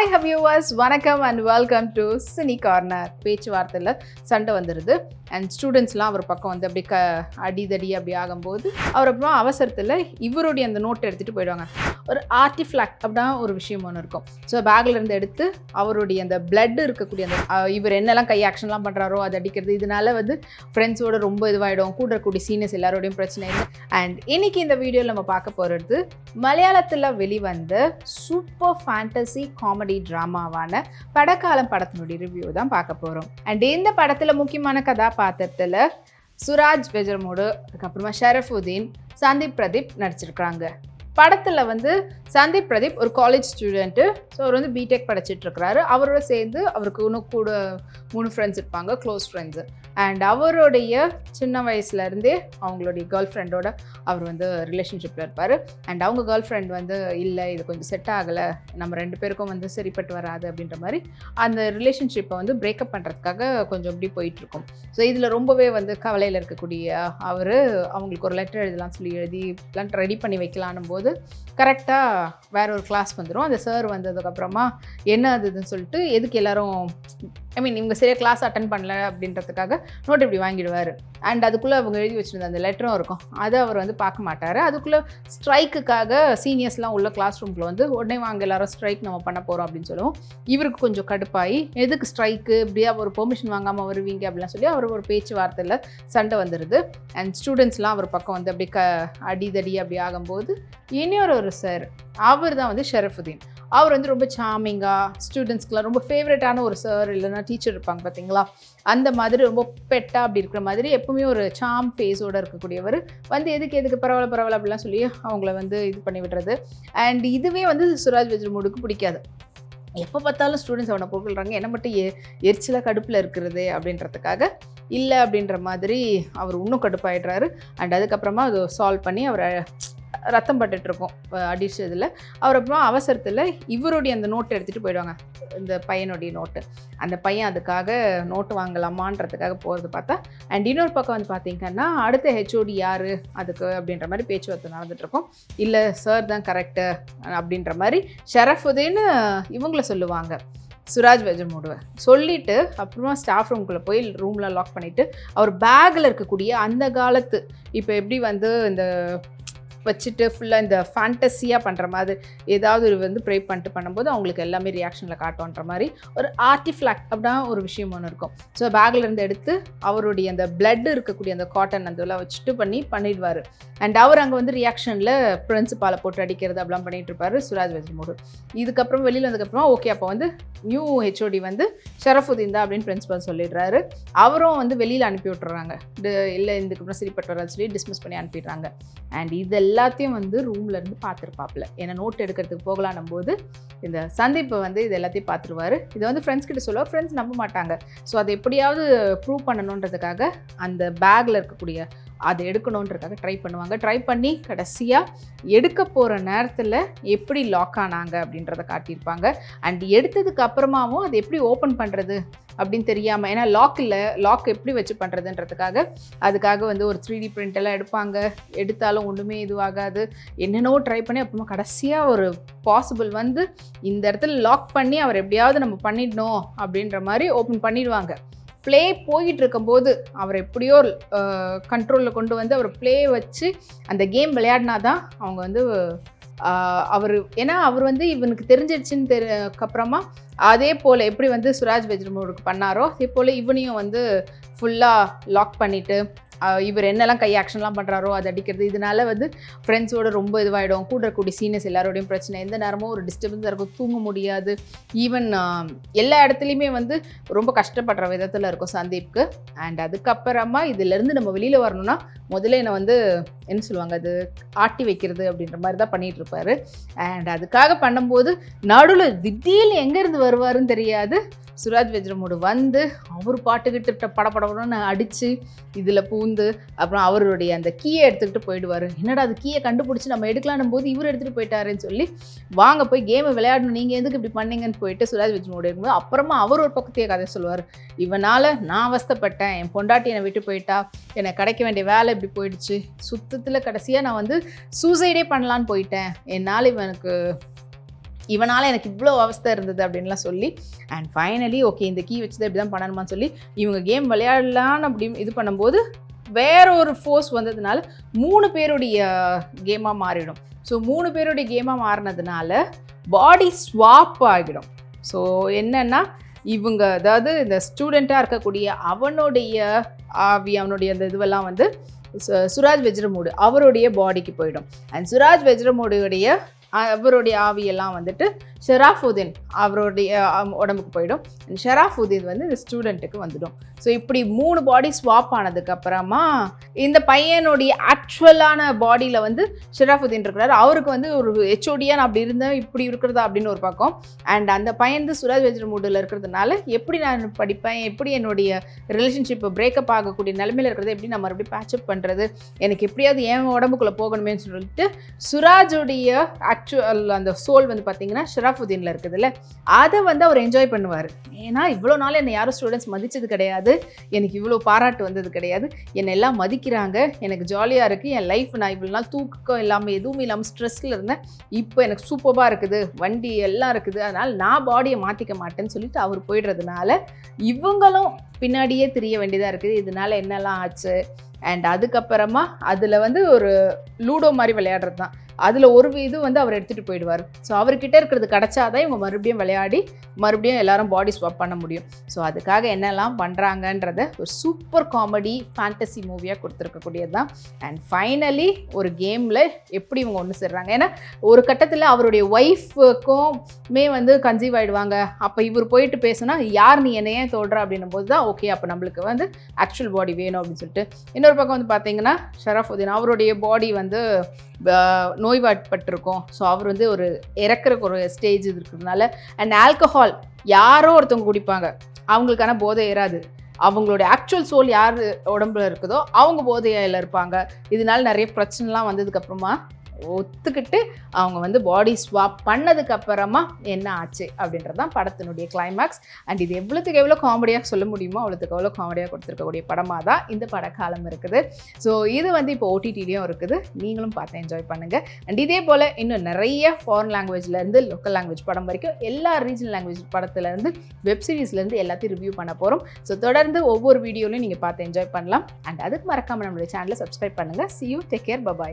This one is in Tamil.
ஹாய் வியூவர்ஸ், வணக்கம் and welcome to cine corner. பேச்சுவார்த்தையில் சண்டை வந்துடுது அண்ட் ஸ்டூடெண்ட்ஸ்லாம் அவர் பக்கம் வந்து அப்படி அடிதடி அப்படி ஆகும்போது அவர் அப்புறம் அவசரத்தில் இவருடைய அந்த நோட்டை எடுத்துகிட்டு போயிடுவாங்க. ஒரு ஆர்டிஃப்ளாக்ட் அப்படின்னா ஒரு விஷயம் ஒன்று இருக்கும். ஸோ பேக்கில் இருந்து எடுத்து அவருடைய அந்த பிளட் இருக்கக்கூடிய அந்த இவர் என்னெல்லாம் கை ஆக்ஷன்லாம் பண்ணுறாரோ அது அடிக்கிறது, இதனால வந்து ஃப்ரெண்ட்ஸோட ரொம்ப இதுவாகிடும், கூட இருக்கக்கூடிய சீனியர்ஸ் எல்லாரோடையும் பிரச்சனை இல்லை. அண்ட் இன்னைக்கு இந்த வீடியோவில் நம்ம பார்க்க போகிறது மலையாளத்தில் வெளிவந்த சூப்பர் ஃபேண்டசி காமெடி ட்ராமாவான படக்காலம் படத்தினுடைய ரிவ்யூ தான் பார்க்க போகிறோம். அண்ட் இந்த படத்தில் முக்கியமான கதாபாத்திரத்தில் சுராஜ் வெஜர்மோடு, அதுக்கப்புறமா ஷரஃபுதீன், சந்தீப் பிரதீப் நடிச்சிருக்கிறாங்க. படத்தில் வந்து சந்தீப் பிரதீப் ஒரு காலேஜ் ஸ்டூடெண்ட்டு. ஸோ அவர் வந்து பிடெக் படிச்சுட்டு இருக்கிறாரு. அவரோட சேர்ந்து அவருக்கு இன்னும் கூட 3 ஃப்ரெண்ட்ஸ் இருப்பாங்க, க்ளோஸ் ஃப்ரெண்ட்ஸு. அண்ட் அவருடைய சின்ன வயசுலேருந்தே அவங்களுடைய கேர்ள் ஃப்ரெண்டோட அவர் வந்து ரிலேஷன்ஷிப்பில் இருப்பார். அண்ட் அவங்க கேர்ள் ஃப்ரெண்ட் வந்து இல்லை, இது கொஞ்சம் செட் ஆகலை, நம்ம 2 பேருக்கும் வந்து சரிப்பட்டு வராது அப்படின்ற மாதிரி அந்த ரிலேஷன்ஷிப்பை வந்து பிரேக்கப் பண்ணுறதுக்காக கொஞ்சம் இப்படி போயிட்டுருக்கும். ஸோ இதில் ரொம்பவே வந்து கவலையில் இருக்கக்கூடிய அவர் அவங்களுக்கு ஒரு லெட்டர் எழுதலாம் சொல்லி எழுதி ரெடி பண்ணி வைக்கலான்னும் போது கரெக்டாக வேற ஒரு கிளாஸ் வந்துடும். அந்த சார் வந்ததுக்கப்புறமா என்ன அதுன்னு சொல்லிட்டு எதுக்கு எல்லாரும் இவங்க சரியாக கிளாஸ் அட்டன் பண்ணல அப்படின்றதுக்காக நோட் இப்படி வாங்கிடுவார். அண்ட் அதுக்குள்ளே அவங்க எழுதி வச்சுருந்த அந்த லெட்டரும் இருக்கும், அதை அவர் வந்து பார்க்க மாட்டார். அதுக்குள்ளே ஸ்ட்ரைக்குக்காக சீனியர்ஸ்லாம் உள்ள கிளாஸ் ரூமில் வந்து உடனே வாங்க எல்லாரும் ஸ்ட்ரைக் நம்ம பண்ண போகிறோம் அப்படின்னு சொல்லுவோம். இவருக்கு கொஞ்சம் கடுப்பாகி எதுக்கு ஸ்ட்ரைக்கு, இப்படியா ஒரு பெர்மிஷன் வாங்காமல் வருவீங்க அப்படிலாம் சொல்லி அவர் ஒரு பேச்சுவார்த்தையில் சண்டை வந்துடுது. அண்ட் ஸ்டூடெண்ட்ஸ்லாம் அவர் பக்கம் வந்து அப்படி அடிதடி அப்படி ஆகும்போது இன்னொரு சார், அவர் தான் வந்து ஷரஃபுதீன். அவர் வந்து ரொம்ப சாமிங்காக ஸ்டூடெண்ட்ஸ்க்குலாம் ரொம்ப ஃபேவரட்டான ஒரு சார் இல்லைன்னா டீச்சர் இருப்பாங்க பார்த்தீங்களா, அந்த மாதிரி ரொம்ப பெட்டாக அப்படி இருக்கிற மாதிரி எப்பவுமே ஒரு சாம் ஃபேஸோடு இருக்கக்கூடியவர் வந்து எதுக்கு பரவாயில்ல அப்படிலாம் சொல்லி அவங்கள வந்து இது பண்ணி விடுறது. அண்ட் இதுவே வந்து சுராஜ் வெஜ்ரமோடுக்கு பிடிக்காது. எப்போ பார்த்தாலும் ஸ்டூடெண்ட்ஸ் அவனை பொருள்றாங்க, என்ன மட்டும் எரிச்சலாக கடுப்பில் இருக்கிறது அப்படின்றதுக்காக இல்லை அப்படின்ற மாதிரி அவர் இன்னும் கடுப்பாயிடுறாரு. அண்ட் அதுக்கப்புறமா அதை சால்வ் பண்ணி அவரை ரத்தம் பட்டுட்ருக்கோம் அடிச்சதில். அவர் அப்புறம் அவசரத்தில் இவருடைய அந்த நோட்டை எடுத்துகிட்டு போயிடுவாங்க, இந்த பையனுடைய நோட்டு. அந்த பையன் அதுக்காக நோட்டு வாங்கலாமான்றதுக்காக போகிறது பார்த்தா, அண்ட் இன்னொரு பக்கம் வந்து பார்த்திங்கன்னா அடுத்த ஹெச்ஓடி யார் அதுக்கு அப்படின்ற மாதிரி பேச்சுவார்த்தை நடந்துகிட்ருக்கோம். இல்லை சார் தான் கரெக்டு அப்படின்ற மாதிரி ஷரஃபுதீன்னு இவங்கள சொல்லுவாங்க, சுராஜ் வெஜர்மோடுவை சொல்லிவிட்டு அப்புறமா ஸ்டாஃப் ரூம்குள்ளே போய் ரூமில் லாக் பண்ணிவிட்டு அவர் பேக்கில் இருக்கக்கூடிய அந்த காலத்து இப்போ எப்படி வந்து இந்த வச்சுட்டு ஃபுல்லாக இந்த ஃபேண்டஸியாக பண்ணுற மாதிரி ஏதாவது ஒரு வந்து ப்ரே பண்ணிட்டு பண்ணும்போது அவங்களுக்கு எல்லாமே ரியாக்ஷனில் காட்டுன்ற மாதிரி ஒரு ஆர்டிஃப்ளாக்ட் அப்படின்னா ஒரு விஷயம் ஒன்று இருக்கும். ஸோ பேக்கில் இருந்து எடுத்து அவருடைய அந்த பிளட் இருக்கக்கூடிய அந்த காட்டன் அதெல்லாம் வச்சுட்டு பண்ணிடுவார். அண்ட் அவர் அங்கே வந்து ரியாக்ஷனில் பிரின்சிபாலை போட்டு அடிக்கிறது அப்படிலாம் பண்ணிகிட்டு இருப்பார் சுராஜ் வெஜ்ரமோடு. இதுக்கப்புறம் வெளியில் வந்ததுக்கப்புறம் ஓகே, அப்போ வந்து நியூ ஹெச்ஓடி வந்து ஷரஃபுதீன் தான் அப்படின்னு பிரின்சிபால் சொல்லிடுறாரு. அவரும் வந்து வெளியில் அனுப்பி விட்டுறாங்க, இல்லை இதுக்கப்புறம் சரிப்பட்டு வராது சொல்லி டிஸ்மிஸ் பண்ணி அனுப்பிடுறாங்க. அண்ட் இது எல்லாத்தையும் வந்து ரூம்ல இருந்து பார்த்துருப்பாப்புல, ஏன்னா நோட் எடுக்கிறதுக்கு போகலான்னும் போது இந்த சந்தீப்பை வந்து இது எல்லாத்தையும் பார்த்துருவாரு. இதை வந்து ஃப்ரெண்ட்ஸ் கிட்ட சொல்லுவார், ஃப்ரெண்ட்ஸ் நம்ப மாட்டாங்க. ஸோ அதை எப்படியாவது ப்ரூவ் பண்ணணுன்றதுக்காக அந்த பேக்கில் இருக்கக்கூடிய அதை எடுக்கணுன்றதுக்காக ட்ரை பண்ணி கடைசியாக எடுக்க போகிற நேரத்தில் எப்படி லாக் ஆனாங்க அப்படின்றத காட்டியிருப்பாங்க. அண்ட் எடுத்ததுக்கு அப்புறமாவும் அதை எப்படி ஓப்பன் பண்ணுறது அப்படின்னு தெரியாமல், ஏன்னா லாக் எப்படி வச்சு பண்ணுறதுன்றதுக்காக வந்து ஒரு 3D பிரிண்ட் எல்லாம் எடுப்பாங்க. எடுத்தாலும் ஒன்றுமே இதுவாகாது, என்னென்னோ ட்ரை பண்ணி அப்புறமா கடைசியாக ஒரு பாசிபிள் வந்து இந்த இடத்துல லாக் பண்ணி அவர் எப்படியாவது நம்ம பண்ணிடணும் அப்படின்ற மாதிரி ஓப்பன் பண்ணிடுவாங்க. ப்ளே போயிட்டு இருக்கும்போது அவர் எப்படியோ கண்ட்ரோலில் கொண்டு வந்து அவர் ப்ளே வச்சு அந்த கேம் விளையாடினா தான் அவங்க வந்து ஏன்னா அவர் வந்து இவனுக்கு தெரிஞ்சிடுச்சுன்னு அப்புறமா அதே போல் எப்படி வந்து சுராஜ் வெஜ்ரமோடுக்கு பண்ணாரோ அதே போல் இவனையும் வந்து ஃபுல்லாக லாக் பண்ணிவிட்டு இவர் என்னெல்லாம் கை ஆக்ஷன்லாம் பண்ணுறாரோ அது அடிக்கிறது, இதனால வந்து ஃப்ரெண்ட்ஸோட ரொம்ப இதுவாகிடும், கூட இருக்கக்கூடிய சீனியர்ஸ் எல்லாரோடையும் பிரச்சனை, எந்த நேரமும் ஒரு டிஸ்டர்பன்ஸாக இருக்கும், தூங்க முடியாது. ஈவன் எல்லா இடத்துலையுமே வந்து ரொம்ப கஷ்டப்படுற விதத்தில் இருக்கும் சந்தீப்க்கு. அண்ட் அதுக்கப்புறமா இதிலேருந்து நம்ம வெளியில் வரணும்னா முதல்ல என்னை வந்து என்ன சொல்லுவாங்க, அது ஆட்டி வைக்கிறது அப்படின்ற மாதிரி தான் பண்ணிகிட்டு இருப்பார். அண்ட் அதுக்காக பண்ணும்போது நடுவில் திடீர்னு எங்கேருந்து வருவாருன்னு தெரியாது, சுராஜ் வெஜ்ரமோடு வந்து அவர் பாட்டுக்கிட்டு படப்படன்னு அடித்து இதில் பூந்து அப்புறம் அவருடைய அந்த கீயை எடுத்துக்கிட்டு போயிடுவார். என்னடா அது கீயை கண்டுபிடிச்சி நம்ம எடுக்கலான்னும் போது இவர் எடுத்துகிட்டு போயிட்டாருன்னு சொல்லி வாங்க போய் கேமை விளையாடணும், நீங்கள் எதுக்கு இப்படி பண்ணீங்கன்னு போயிட்டு சுராஜ் வெஜ்ரமோடு இருக்கும்போது அப்புறமா அவர் ஒரு பக்கத்தையே கதை சொல்லுவார். இவனால் நான் அவஸ்தைப்பட்டேன், என் பொண்டாட்டி என்னை விட்டு போயிட்டா, எனக்கு கிடைக்க வேண்டிய வேலை இப்படி போயிடுச்சு, சுத்தத்தில் கடைசியாக நான் வந்து சூசைடே பண்ணலான்னு போயிட்டேன், என்னால் இவனுக்கு இவனால் எனக்கு இவ்வளோ அவஸ்தை இருந்தது அப்படின்லாம் சொல்லி அண்ட் ஃபைனலி ஓகே இந்த கீ வச்சு தான் இப்படி தான் பண்ணணுமான்னு சொல்லி இவங்க கேம் விளையாடலான்னு அப்படி இது பண்ணும்போது வேற ஒரு ஃபோர்ஸ் வந்ததுனால 3 பேருடைய கேமாக மாறிடும். ஸோ 3 பேருடைய கேமாக மாறினதுனால பாடி ஸ்வாப் ஆகிடும். ஸோ என்னென்னா இவங்க அதாவது இந்த ஸ்டூடெண்ட்டாக இருக்கக்கூடிய அவனுடைய ஆவி அவனுடைய அந்த இதுவெல்லாம் வந்து சுராஜ் வெஜ்ரமூடு அவருடைய பாடிக்கு போயிடும். அண்ட் சுராஜ் வெஜ்ரமூடுடைய அவருடைய ஆவியெல்லாம் வந்துட்டு ஷராஃபுதீன் அவருடைய உடம்புக்கு போயிடும். ஷராஃபுதீன் வந்து இந்த ஸ்டூடெண்ட்டுக்கு வந்துடும். ஸோ இப்படி 3 பாடி ஸ்வாப் ஆனதுக்கப்புறமா இந்த பையனுடைய ஆக்சுவலான பாடியில் வந்து ஷராஃபுதீன் இருக்கிறாரு. அவருக்கு வந்து ஒரு ஹெச்ஓடியாக நான் அப்படி இருந்தேன் இப்படி இருக்கிறதா அப்படின்னு ஒரு பக்கம். அண்ட் அந்த பையன் வந்து சுராஜ் வெஜ்ரமூடில் இருக்கிறதுனால எப்படி நான் படிப்பேன், எப்படி என்னுடைய ரிலேஷன்ஷிப் பிரேக்கப் ஆகக்கூடிய நிலைமையில் இருக்கிறத எப்படி நான் மறுபடியும் பேட்சப் பண்ணுறது, எனக்கு எப்படியாவது என் உடம்புக்குள்ளே போகணுமேன்னு சொல்லிட்டு சுராஜுடைய ஆக்சுவல் அந்த சோல் வந்து பார்த்தீங்கன்னா ஷராஃபுதீனில் இருக்குதுல்ல, அதை வந்து அவர் என்ஜாய் பண்ணுவார். ஏன்னா இவ்வளோ நாள் என்னை யாரும் ஸ்டூடெண்ட்ஸ் மதித்தது கிடையாது, எனக்கு இவ்வளோ பாராட்டு வந்தது கிடையாது, என்னை எல்லாம் மதிக்கிறாங்க, எனக்கு ஜாலியாக இருக்குது, என் லைஃப் நான் இவ்வளோ நாள் தூக்கம் இல்லாமல் எதுவுமே இல்லாமல் ஸ்ட்ரெஸ்ஸில் இருந்தேன், இப்போ எனக்கு சூப்பராக இருக்குது, வண்டி எல்லாம் இருக்குது, அதனால் நான் பாடியை மாற்றிக்க மாட்டேன்னு சொல்லிட்டு அவர் போயிடுறதுனால இவங்களும் பின்னாடியே தெரிய வேண்டியதாக இருக்குது இதனால் என்னெல்லாம் ஆச்சு. அண்ட் அதுக்கப்புறமா அதில் வந்து ஒரு லூடோ மாதிரி விளையாடுறது தான். அதில் ஒரு இது வந்து அவர் எடுத்துகிட்டு போயிடுவார். ஸோ அவர்கிட்ட இருக்கிறது கிடச்சாதான் இவங்க மறுபடியும் விளையாடி மறுபடியும் எல்லாரும் பாடி ஸ்வாப் பண்ண முடியும். ஸோ அதுக்காக என்னெல்லாம் பண்ணுறாங்கன்றத ஒரு சூப்பர் காமெடி ஃபேண்டசி மூவியாக கொடுத்துருக்கக்கூடியது தான். அண்ட் ஃபைனலி ஒரு கேமில் எப்படி இவங்க ஒன்று சேர்றாங்க. ஏன்னா ஒரு கட்டத்தில் அவருடைய ஒய்ஃபுக்குமே வந்து கன்சீவ் ஆகிடுவாங்க. அப்போ இவர் போயிட்டு பேசுனா யார் நீ என்னையே தோல்ற அப்படின்னும் போது தான் ஓகே அப்போ நம்மளுக்கு வந்து ஆக்சுவல் பாடி வேணும் அப்படின்னு சொல்லிட்டு. இன்னொரு பக்கம் வந்து பார்த்தீங்கன்னா ஷராஃபுதீன் அவருடைய பாடி வந்து நோய்வாட்பட்டிருக்கும். ஸோ அவர் வந்து ஒரு இறக்குறக்கு ஒரு ஸ்டேஜ் இருக்கிறதுனால அண்ட் ஆல்கஹால் யாரோ ஒருத்தவங்க குடிப்பாங்க, அவங்களுக்கான போதை ஏறாது. அவங்களோட ஆக்சுவல் சோல் யார் உடம்புல இருக்குதோ அவங்க போதையில் இருப்பாங்க. இதனால நிறைய பிரச்சனைலாம் வந்ததுக்கப்புறமா ஒத்துக்கிட்டு அவங்க வந்து பாடி ஸ்வாப் பண்ணதுக்கப்புறமா என்ன ஆச்சு அப்படின்றது தான் படத்தினுடைய கிளைமேக்ஸ். அண்ட் இது எவ்வளோத்துக்கு எவ்வளோ காமெடியாக சொல்ல முடியுமோ அவ்வளோத்துக்கு எவ்வளோ காமெடியாக கொடுத்துருக்கக்கூடிய படமாக தான் இந்த படக்காலம் இருக்குது. ஸோ இது வந்து இப்போ ஓடிடிலையும் இருக்குது, நீங்களும் பார்த்து என்ஜாய் பண்ணுங்கள். அண்ட் இதே போல் இன்னும் நிறைய ஃபாரின் லாங்குவேஜ்லேருந்து லோக்கல் லாங்குவேஜ் படம் வரைக்கும் எல்லா ரீஜனல் லாங்குவேஜ் படத்துலேருந்து வெப் சீரிஸ்லேருந்து எல்லாத்தையும் ரிவ்யூ பண்ண போகிறோம். ஸோ தொடர்ந்து ஒவ்வொரு வீடியோலையும் நீங்கள் பார்த்து என்ஜாய் பண்ணலாம். அண்ட் அதுக்கு மறக்காமல் நம்மளுடைய சேனலை சப்ஸ்கிரைப் பண்ணுங்கள். See you, take care, bye bye.